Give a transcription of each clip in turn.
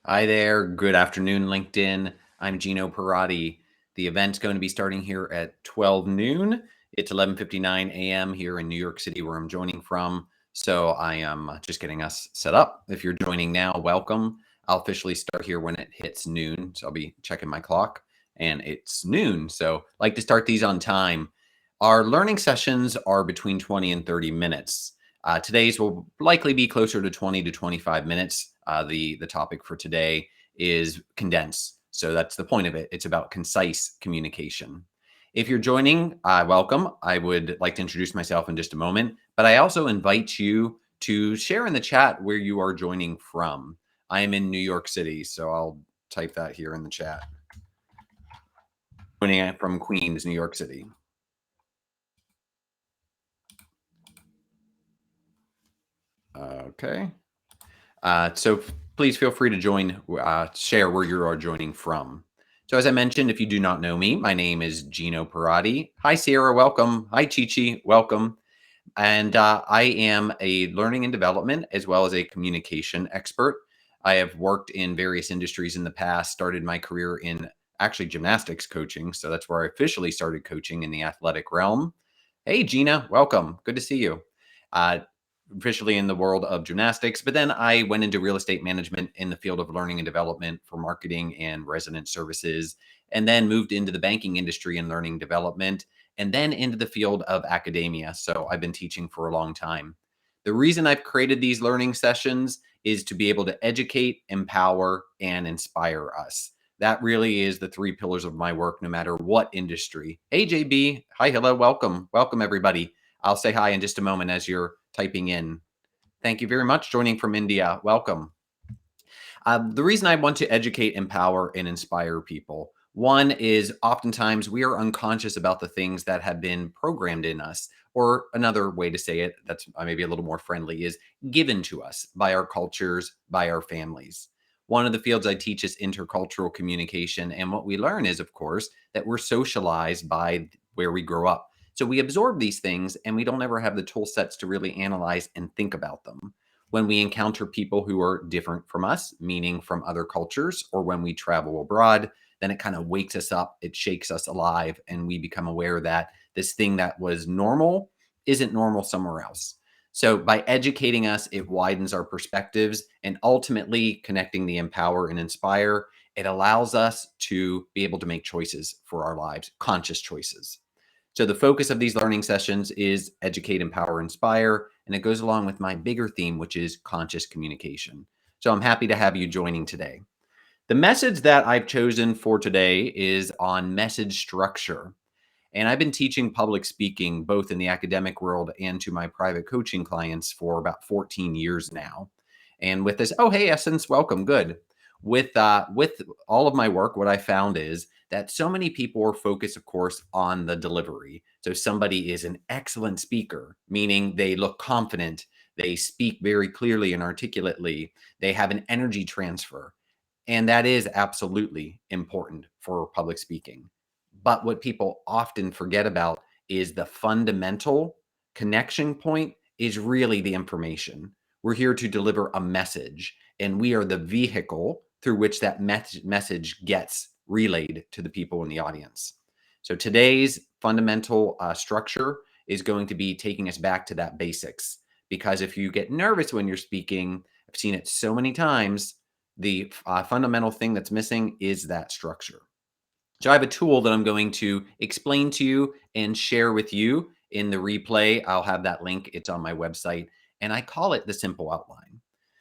Hi there. Good afternoon, LinkedIn. I'm Gino. The event's going to be starting here at 12 noon. It's 11:59 a.m. here in New York City, where I'm joining from. So I am just getting us set up. If you're joining now, welcome. I'll officially start here when it hits noon. So I'll be checking my clock, and it's noon. So I like to start these on time. Our learning sessions are between 20 and 30 minutes. Today's will likely be closer to 20 to 25 minutes. The topic for today is condense. So that's the point of it. It's about concise communication. If you're joining, welcome. I would like to introduce myself in just a moment, but I also invite you to share in the chat where you are joining from. I am in New York City, so I'll type that here in the chat. Joining from Queens, New York City. Okay. So please feel free to join, share where you are joining from. So as I mentioned, if you do not know me, my name is Gino Parati. Hi, Sierra. Welcome. Hi, Chichi. Welcome. And I am a learning and development as well as a communication expert. I have worked in various industries in the past, started my career in actually gymnastics coaching. So that's where I officially started coaching in the athletic realm. Hey, Gina, welcome. Good to see you. Uh, Officially in the world of gymnastics, but then I went into real estate management in the field of learning and development for marketing and resident services, and then moved into the banking industry and learning development, and then into the field of academia. So I've been teaching for a long time. The reason I've created these learning sessions is to be able to educate, empower, and inspire us. That really is the three pillars of my work, no matter what industry. Hey, JB. Hi, hello, welcome. Welcome, everybody. I'll say hi in just a moment as you're typing in. Thank you very much. Joining from India. Welcome. The reason I want to educate, empower, and inspire people. One is oftentimes we are unconscious about the things that have been programmed in us. Or another way to say it, that's maybe a little more friendly, is given to us by our cultures, by our families. One of the fields I teach is intercultural communication. And what we learn is, of course, that we're socialized by where we grow up. So we absorb these things and we don't ever have the tool sets to really analyze and think about them. When we encounter people who are different from us, meaning from other cultures, or when we travel abroad, then it kind of wakes us up, it shakes us alive, and we become aware that this thing that was normal isn't normal somewhere else. So, by educating us, it widens our perspectives and ultimately connecting the empower and inspire. It allows us to be able to make choices for our lives, conscious choices. So the focus of these learning sessions is educate, empower, inspire, and it goes along with my bigger theme, which is conscious communication. So I'm happy to have you joining today. The message that I've chosen for today is on message structure. And I've been teaching public speaking both in the academic world and to my private coaching clients for about 14 years now. And with this, oh, hey, Essence, welcome. Good. With all of my work, what I found is that so many people are focused, of course, on the delivery. So somebody is an excellent speaker, meaning they look confident, they speak very clearly and articulately, they have an energy transfer. And that is absolutely important for public speaking. But what people often forget about is the fundamental connection point is really the information. We're here to deliver a message, and we are the vehicle through which that message gets relayed to the people in the audience. So today's fundamental structure is going to be taking us back to that basics. Because if you get nervous when you're speaking, I've seen it so many times, the fundamental thing that's missing is that structure. So I have a tool that I'm going to explain to you and share with you in the replay. I'll have that link. It's on my website, and I call it the simple outline.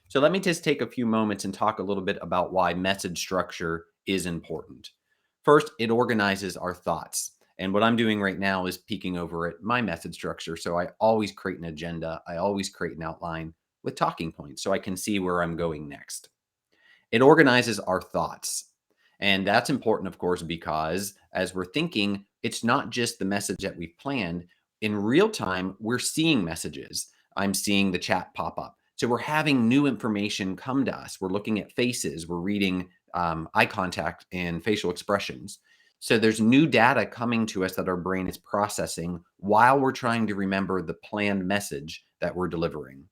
So let me just take a few moments and talk a little bit about why message structure is important. First, it organizes our thoughts. And what I'm doing right now is peeking over at my message structure. So I always create an agenda. I always create an outline with talking points so I can see where I'm going next. It organizes our thoughts. And that's important, of course, because as we're thinking, it's not just the message that we've planned. In real time, we're seeing messages. I'm seeing the chat pop up. So we're having new information come to us. We're looking at faces. We're reading eye contact and facial expressions. So there's new data coming to us that our brain is processing while we're trying to remember the planned message that we're delivering.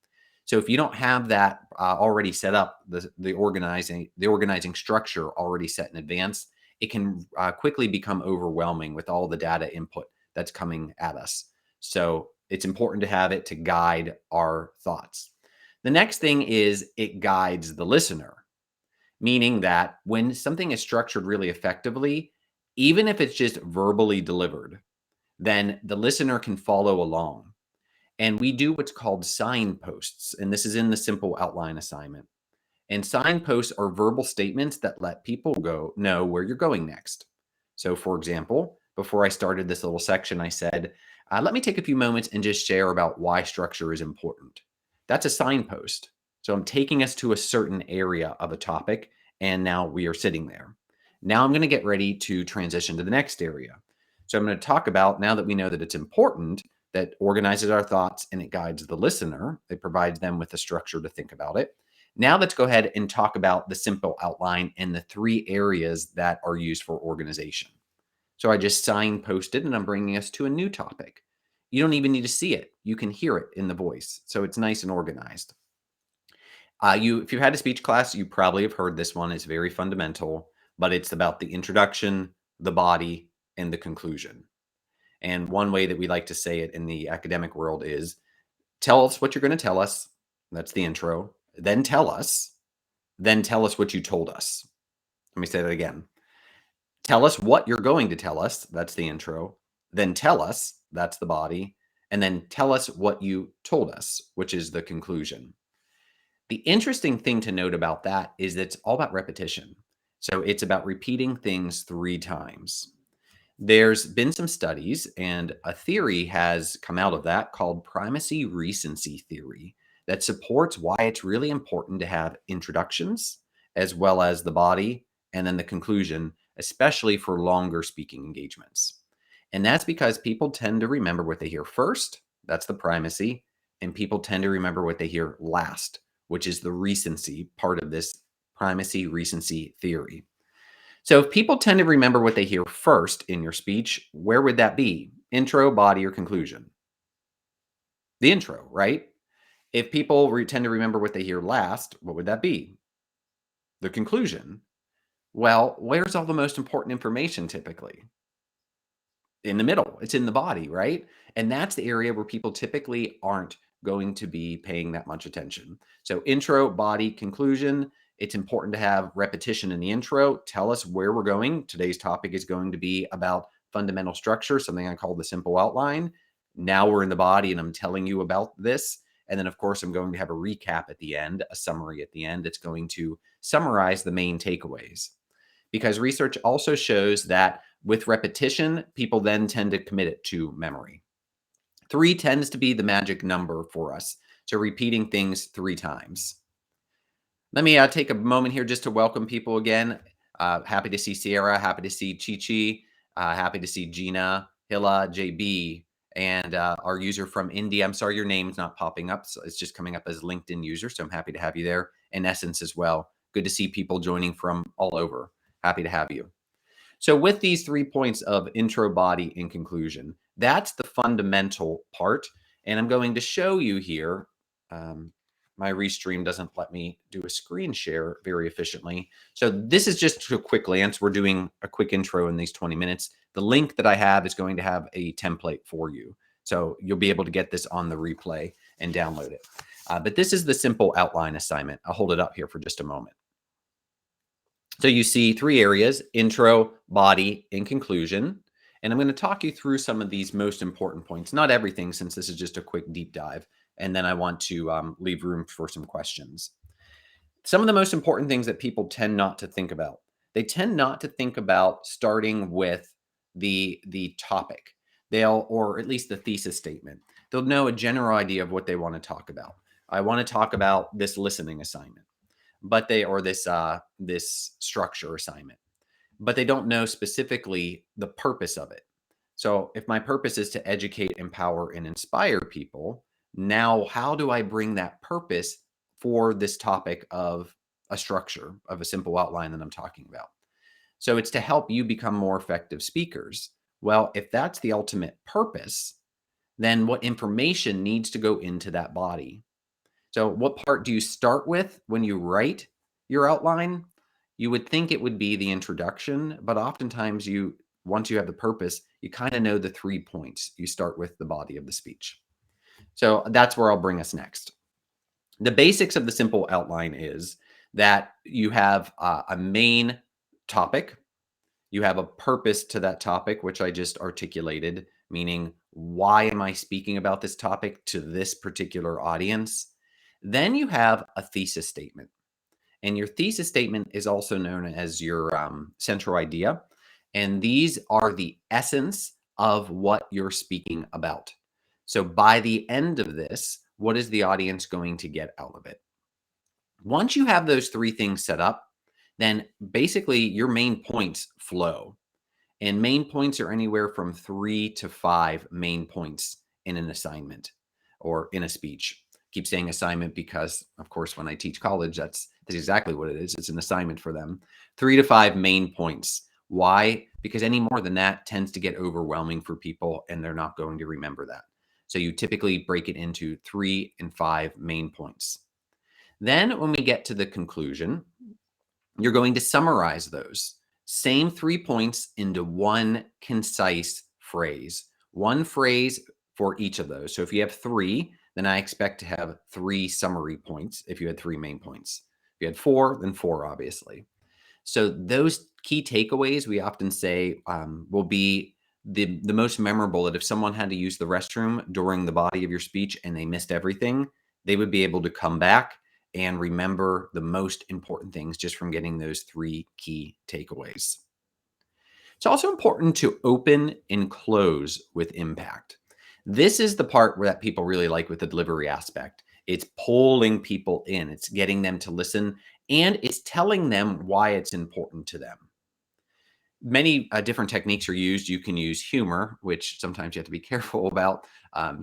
So if you don't have that already set up, the organizing structure already set in advance, it can quickly become overwhelming with all the data input that's coming at us. So it's important to have it to guide our thoughts. The next thing is it guides the listener, meaning that when something is structured really effectively, even if it's just verbally delivered, then the listener can follow along. And we do what's called signposts. And this is in the simple outline assignment. And signposts are verbal statements that let people know where you're going next. So, for example, before I started this little section, I said, let me take a few moments and just share about why structure is important. That's a signpost. So, I'm taking us to a certain area of a topic, and now we are sitting there. Now, I'm going to get ready to transition to the next area. So, I'm going to talk about, now that we know that it's important, that organizes our thoughts and it guides the listener, it provides them with a structure to think about it. Now let's go ahead and talk about the simple outline and the three areas that are used for organization. So I just signposted and I'm bringing us to a new topic. You don't even need to see it. You can hear it in the voice. So it's nice and organized. If you've had a speech class, you probably have heard this one. It's very fundamental, but it's about the introduction, the body, and the conclusion. And one way that we like to say it in the academic world is tell us what you're going to tell us. That's the intro. Then tell us what you told us. Let me say that again. Tell us what you're going to tell us. That's the intro. Then tell us. That's the body. And then tell us what you told us, which is the conclusion. The interesting thing to note about that is that it's all about repetition. So it's about repeating things 3 times. There's been some studies, and a theory has come out of that called primacy recency theory that supports why it's really important to have introductions as well as the body and then the conclusion, especially for longer speaking engagements. And that's because people tend to remember what they hear first, that's the primacy, and people tend to remember what they hear last, which is the recency part of this primacy recency theory. So if people tend to remember what they hear first in your speech, where would that be? Intro, body, or conclusion? The intro, right? If people tend to remember what they hear last, what would that be? The conclusion. Well, where's all the most important information typically? In the middle. It's in the body, right? And that's the area where people typically aren't going to be paying that much attention. So intro, body, conclusion. It's important to have repetition in the intro. Tell us where we're going. Today's topic is going to be about fundamental structure, something I call the simple outline. Now we're in the body and I'm telling you about this. And then, of course, I'm going to have a recap at the end, a summary at the end. It's going to summarize the main takeaways. Because research also shows that with repetition, people then tend to commit it to memory. 3 tends to be the magic number for us. So repeating things 3 times. Let me take a moment here just to welcome people again. Happy to see Sierra, happy to see Chi-Chi, happy to see Gina, Hilla, JB, and our user from India. I'm sorry your name's not popping up. So it's just coming up as LinkedIn user. So I'm happy to have you there. And Essence as well. Good to see people joining from all over. Happy to have you. So with these 3 points of intro, body, and conclusion, that's the fundamental part. And I'm going to show you here. My Restream doesn't let me do a screen share very efficiently. So this is just a quick glance. We're doing a quick intro in these 20 minutes. The link that I have is going to have a template for you. So you'll be able to get this on the replay and download it. But this is the simple outline assignment. I'll hold it up here for just a moment. So you see 3 areas: intro, body, and conclusion. And I'm going to talk you through some of these most important points. Not everything, since this is just a quick deep dive. And then I want to leave room for some questions. Some of the most important things that people tend not to think about. They tend not to think about starting with the topic. Or at least the thesis statement. They'll know a general idea of what they want to talk about. I want to talk about this listening assignment, but this structure assignment, but they don't know specifically the purpose of it. So if my purpose is to educate, empower, and inspire people, now how do I bring that purpose for this topic of a structure, of a simple outline that I'm talking about? So it's to help you become more effective speakers. Well, if that's the ultimate purpose, then what information needs to go into that body? So, what part do you start with when you write your outline? You would think it would be the introduction, but oftentimes once you have the purpose, you kind of know the 3 points. You start with the body of the speech. So, that's where I'll bring us next. The basics of the simple outline is that you have a main topic, you have a purpose to that topic, which I just articulated, meaning why am I speaking about this topic to this particular audience? Then you have a thesis statement. And your thesis statement is also known as your central idea. And these are the essence of what you're speaking about. So by the end of this, what is the audience going to get out of it? Once you have those three things set up, then basically your main points flow. And main points are anywhere from 3 to 5 main points in an assignment or in a speech. Keep saying assignment because, of course, when I teach college, that's exactly what it is. It's an assignment for them. 3 to 5 main points. Why? Because any more than that tends to get overwhelming for people and they're not going to remember that. So you typically break it into 3 and 5 main points. Then when we get to the conclusion, you're going to summarize those same 3 points into one concise phrase, one phrase for each of those. So if you have three, then I expect to have 3 summary points if you had 3 main points. If you had 4, then 4, obviously. So those key takeaways we often say will be the most memorable, that if someone had to use the restroom during the body of your speech and they missed everything, they would be able to come back and remember the most important things just from getting those 3 key takeaways. It's also important to open and close with impact. This is the part where that people really like with the delivery aspect. It's pulling people in, it's getting them to listen, and it's telling them why it's important to them. Many different techniques are used. You can use humor, which sometimes you have to be careful about.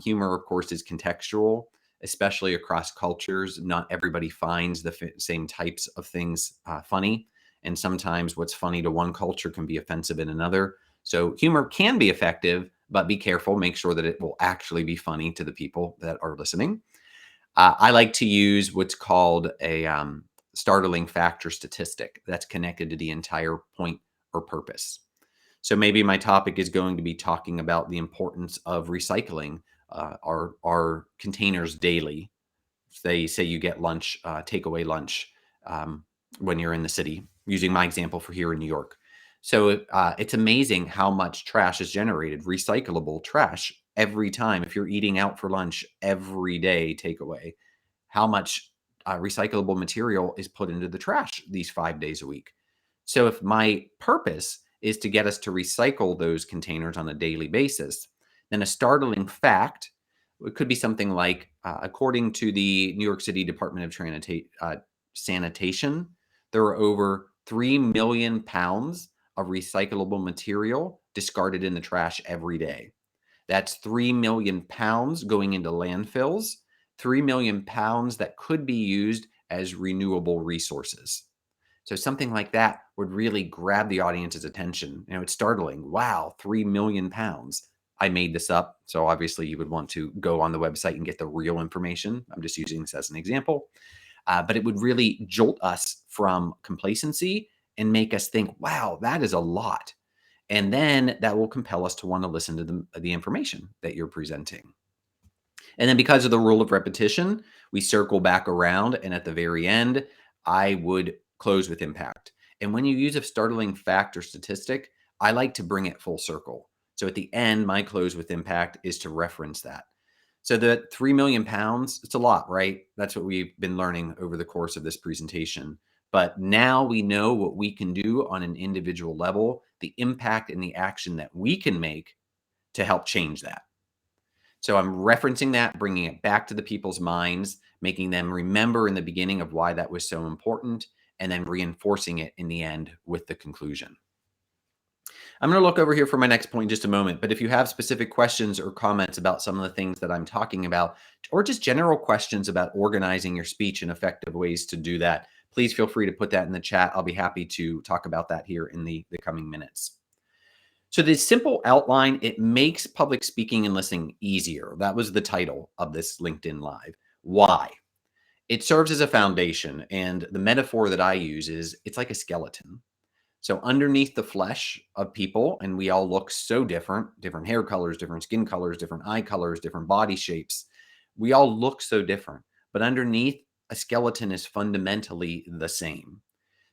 Humor, of course, is contextual, especially across cultures. Not everybody finds the same types of things funny. And sometimes what's funny to one culture can be offensive in another. So humor can be effective, but be careful. Make sure that it will actually be funny to the people that are listening. I like to use what's called a startling fact or statistic that's connected to the entire point or purpose. So maybe my topic is going to be talking about the importance of recycling our containers daily. They say you get lunch, takeaway lunch, um, when you're in the city, using my example for here in New York. So it's amazing how much trash is generated, recyclable trash every time. If you're eating out for lunch every day, takeaway, how much recyclable material is put into the trash these 5 days a week. So if my purpose is to get us to recycle those containers on a daily basis, then a startling fact, it could be something like, according to the New York City Department of Sanitation, there are over 3 million pounds of recyclable material discarded in the trash every day. That's 3 million pounds going into landfills, 3 million pounds that could be used as renewable resources. So something like that would really grab the audience's attention. It's startling. Wow, 3 million pounds. I made this up. So obviously you would want to go on the website and get the real information. I'm just using this as an example. But it would really jolt us from complacency and make us think, wow, that is a lot. And then that will compel us to want to listen to the information that you're presenting. And then because of the rule of repetition, we circle back around. And at the very end, I would close with impact. And when you use a startling fact or statistic, I like to bring it full circle. So at the end, my close with impact is to reference that. So the 3 million pounds, it's a lot, right? That's what we've been learning over the course of this presentation. But now we know what we can do on an individual level, the impact and the action that we can make to help change that. So I'm referencing that, bringing it back to the people's minds, making them remember in the beginning of why that was so important, and then reinforcing it in the end with the conclusion. I'm going to look over here for my next point in just a moment, but if you have specific questions or comments about some of the things that I'm talking about, or just general questions about organizing your speech and effective ways to do that, please feel free to put that in the chat. I'll be happy to talk about that here in the coming minutes. So the simple outline, it makes public speaking and listening easier. That was the title of this LinkedIn Live. Why? It serves as a foundation. And the metaphor that I use is it's like a skeleton. So underneath the flesh of people, and we all look so different, different hair colors, different skin colors, different eye colors, different body shapes. We all look so different. But underneath, a skeleton is fundamentally the same.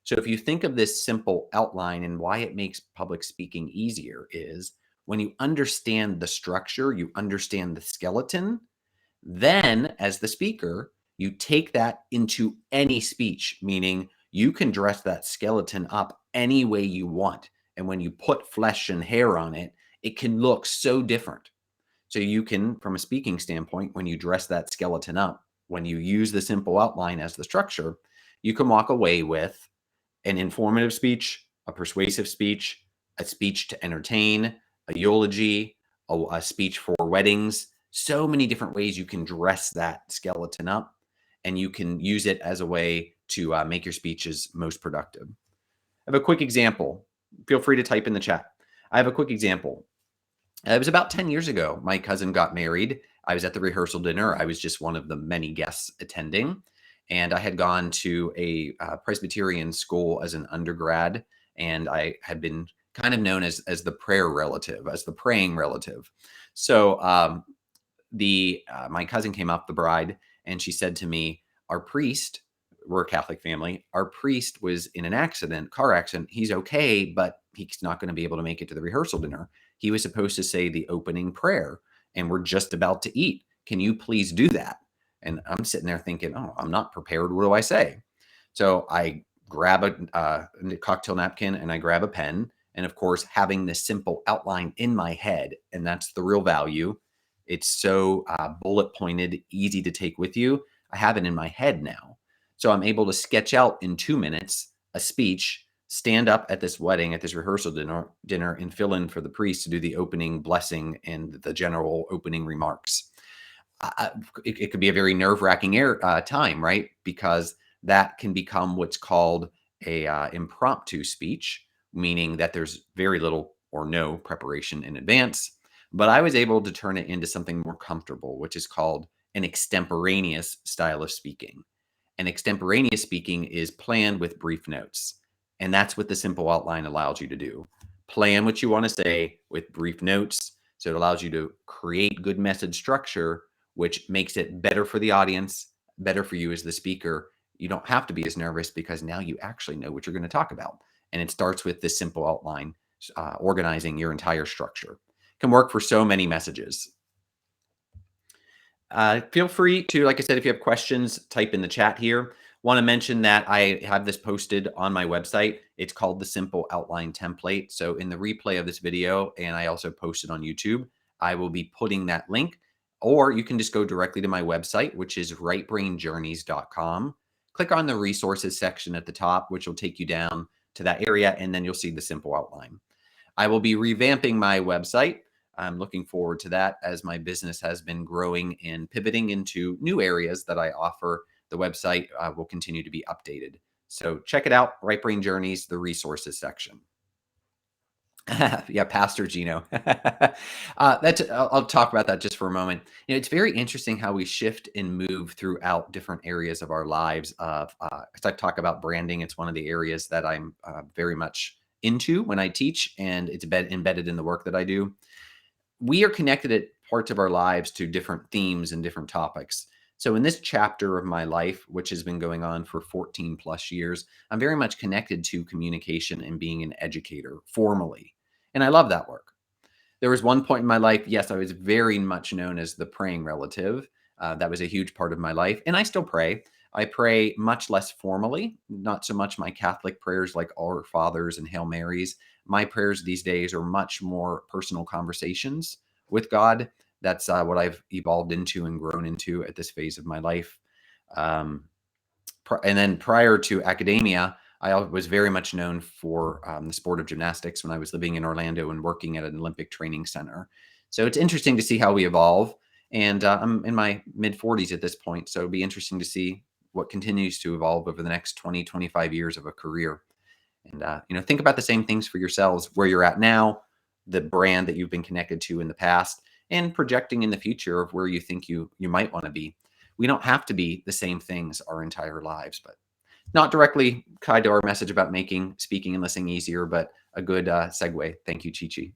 So if you think of this simple outline and why it makes public speaking easier is when you understand the structure, you understand the skeleton, then as the speaker, you take that into any speech, meaning you can dress that skeleton up any way you want. And when you put flesh and hair on it, it can look so different. So you can, from a speaking standpoint, when you dress that skeleton up, when you use the simple outline as the structure, you can walk away with an informative speech, a persuasive speech, a speech to entertain, a eulogy, a speech for weddings. So many different ways you can dress that skeleton up, and you can use it as a way to make your speeches most productive. I have a quick example. Feel free to type in the chat. I have a quick example. It was about 10 years ago. My cousin got married. I was at the rehearsal dinner. I was just one of the many guests attending. And I had gone to a Presbyterian school as an undergrad. And I had been kind of known as the prayer relative, as the praying relative. So the my cousin came up, the bride, and she said to me, "Our priest, we're a Catholic family. Our priest was in an accident, car accident. He's okay, but he's not going to be able to make it to the rehearsal dinner. He was supposed to say the opening prayer, and we're just about to eat. Can you please do that?" And I'm sitting there thinking, "Oh, I'm not prepared. What do I say?" So I grab a cocktail napkin and I grab a pen. And of course, having this simple outline in my head, and that's the real value. It's so bullet pointed, easy to take with you. I have it in my head now. So I'm able to sketch out in 2 minutes a speech, stand up at this wedding, at this rehearsal dinner, and fill in for the priest to do the opening blessing and the general opening remarks. It could be a very nerve-wracking time, right? Because that can become what's called a impromptu speech, meaning that there's very little or no preparation in advance. But I was able to turn it into something more comfortable, which is called an extemporaneous style of speaking. And extemporaneous speaking is planned with brief notes. And that's what the simple outline allows you to do. Plan what you want to say with brief notes. So it allows you to create good message structure, which makes it better for the audience, better for you as the speaker. You don't have to be as nervous because now you actually know what you're going to talk about. And it starts with this simple outline, organizing your entire structure. Can work for so many messages. Feel free to, like I said, if you have questions, type in the chat here. Want to mention that I have this posted on my website. It's called the Simple Outline Template. So in the replay of this video, and I also post it on YouTube, I will be putting that link, or you can just go directly to my website, which is rightbrainjourneys.com. Click on the resources section at the top, which will take you down to that area, and then you'll see the simple outline. I will be revamping my website. I'm looking forward to that as my business has been growing and pivoting into new areas that I offer. The website will continue to be updated. So check it out, Right Brain Journeys, the resources section. Yeah, Pastor Gino. I'll talk about that just for a moment. It's very interesting how we shift and move throughout different areas of our lives. As I talk about branding, it's one of the areas that I'm very much into when I teach, and it's embedded in the work that I do. We are connected at parts of our lives to different themes and different topics. So in this chapter of my life, which has been going on for 14 plus years, I'm very much connected to communication and being an educator formally. And I love that work. There was one point in my life, yes, I was very much known as the praying relative. That was a huge part of my life. And I still pray. I pray much less formally, not so much my Catholic prayers like Our Fathers and Hail Marys. My prayers these days are much more personal conversations with God. That's what I've evolved into and grown into at this phase of my life. Um, and then prior to academia, I was very much known for the sport of gymnastics when I was living in Orlando and working at an Olympic training center. So it's interesting to see how we evolve. And I'm in my mid 40s at this point. So it'll be interesting to see what continues to evolve over the next 20, 25 years of a career. And, think about the same things for yourselves, where you're at now, the brand that you've been connected to in the past, and projecting in the future of where you think you might want to be. We don't have to be the same things our entire lives, but not directly tied to our message about making speaking and listening easier, but a good segue. Thank you, Chi.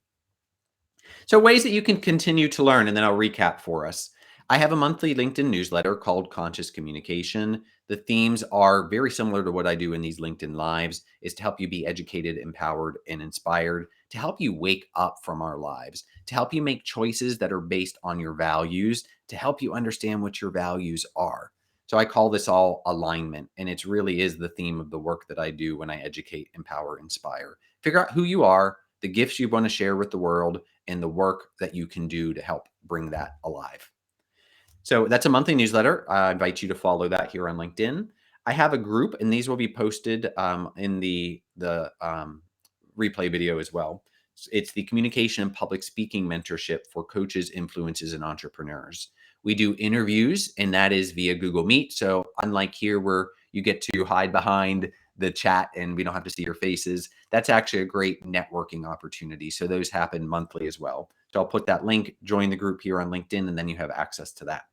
So, ways that you can continue to learn, and then I'll recap for us. I have a monthly LinkedIn newsletter called Conscious Communication. The themes are very similar to what I do in these LinkedIn lives, is to help you be educated, empowered, and inspired, to help you wake up from our lives, to help you make choices that are based on your values, to help you understand what your values are. So I call this all alignment, and it really is the theme of the work that I do when I educate, empower, inspire. Figure out who you are, the gifts you want to share with the world, and the work that you can do to help bring that alive. So that's a monthly newsletter. I invite you to follow that here on LinkedIn. I have a group, and these will be posted in the replay video as well. It's the Communication and Public Speaking Mentorship for Coaches, Influencers, and Entrepreneurs. We do interviews, and that is via Google Meet. So unlike here where you get to hide behind the chat and we don't have to see your faces, that's actually a great networking opportunity. So those happen monthly as well. So I'll put that link, join the group here on LinkedIn, and then you have access to that.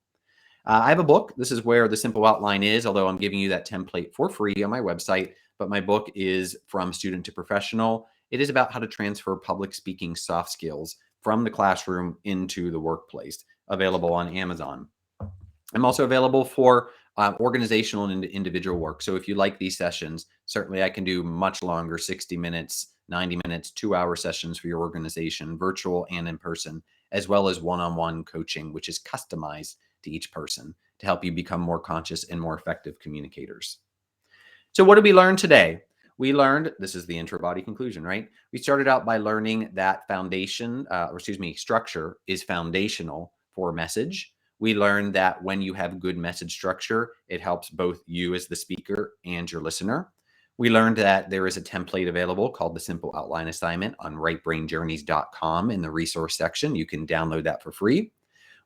I have a book. This is where the simple outline is, although I'm giving you that template for free on my website. But my book is From Student to Professional. It is about how to transfer public speaking soft skills from the classroom into the workplace, available on Amazon. I'm also available for organizational and individual work. So if you like these sessions, certainly I can do much longer, 60 minutes, 90 minutes, 2-hour sessions for your organization, virtual and in person, as well as one-on-one coaching, which is customized to each person to help you become more conscious and more effective communicators. So what did we learn today? We learned, this is the intro body conclusion, right? We started out by learning that structure is foundational for message. We learned that when you have good message structure, it helps both you as the speaker and your listener. We learned that there is a template available called the Simple Outline Assignment on rightbrainjourneys.com in the resource section. You can download that for free.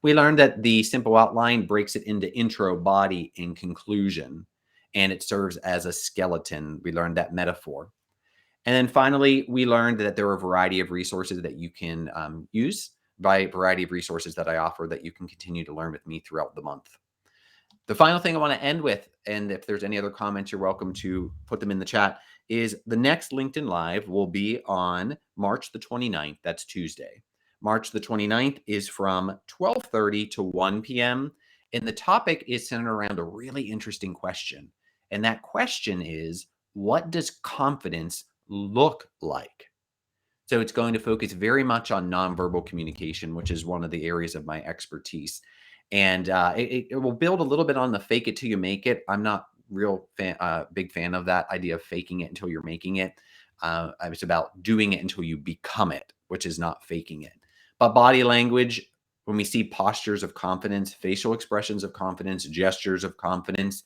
We learned that the simple outline breaks it into intro, body, and conclusion, and it serves as a skeleton. We learned that metaphor. And then finally, we learned that there are a variety of resources that you can use, by a variety of resources that I offer that you can continue to learn with me throughout the month. The final thing I want to end with, and if there's any other comments, you're welcome to put them in the chat, is the next LinkedIn Live will be on March the 29th. That's Tuesday. March the 29th is from 12:30 to 1 p.m. And the topic is centered around a really interesting question. And that question is, what does confidence look like? So it's going to focus very much on nonverbal communication, which is one of the areas of my expertise. And it will build a little bit on the fake it till you make it. I'm not big fan of that idea of faking it until you're making it. It's about doing it until you become it, which is not faking it. But body language, when we see postures of confidence, facial expressions of confidence, gestures of confidence,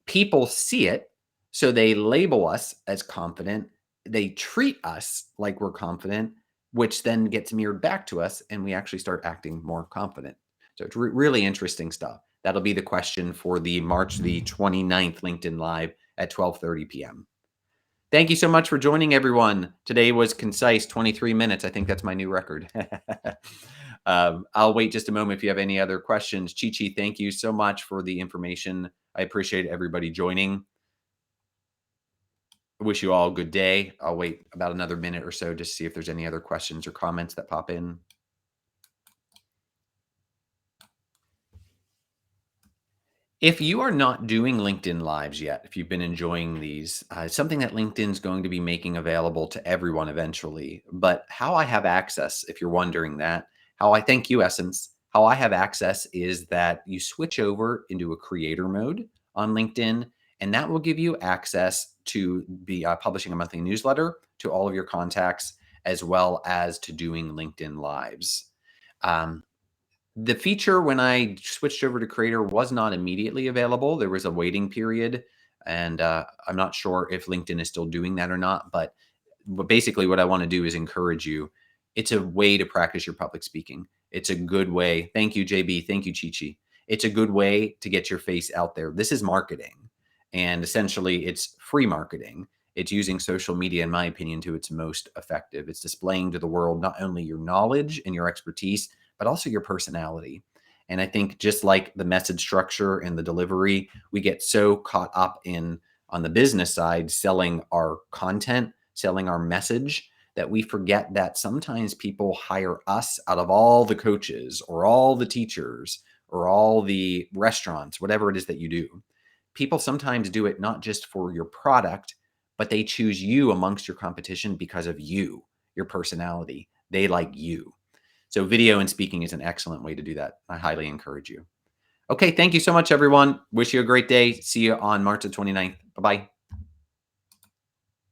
people see it. So they label us as confident. They treat us like we're confident, which then gets mirrored back to us, and we actually start acting more confident. So it's really interesting stuff. That'll be the question for the March the 29th LinkedIn Live at 12:30 p.m. Thank you so much for joining, everyone. Today was concise, 23 minutes. I think that's my new record. I'll wait just a moment if you have any other questions. Chi, thank you so much for the information. I appreciate everybody joining. I wish you all a good day. I'll wait about another minute or so to see if there's any other questions or comments that pop in. If you are not doing LinkedIn Lives yet, if you've been enjoying these, something that LinkedIn's going to be making available to everyone eventually. But how I have access, if you're wondering that, how I thank you, Essence, how I have access is that you switch over into a creator mode on LinkedIn, and that will give you access to be publishing a monthly newsletter to all of your contacts, as well as to doing LinkedIn Lives. The feature when I switched over to Creator was not immediately available. There was a waiting period, and I'm not sure if LinkedIn is still doing that or not. But basically, what I want to do is encourage you. It's a way to practice your public speaking. It's a good way. Thank you, JB. Thank you, Chi. It's a good way to get your face out there. This is marketing, and essentially, it's free marketing. It's using social media, in my opinion, to its most effective. It's displaying to the world not only your knowledge and your expertise, but also your personality. And I think just like the message structure and the delivery, we get so caught up in on the business side, selling our content, selling our message, that we forget that sometimes people hire us out of all the coaches or all the teachers or all the restaurants, whatever it is that you do. People sometimes do it not just for your product, but they choose you amongst your competition because of you, your personality. They like you. So video and speaking is an excellent way to do that. I highly encourage you. Okay, thank you so much, everyone. Wish you a great day. See you on March the 29th. Bye-bye.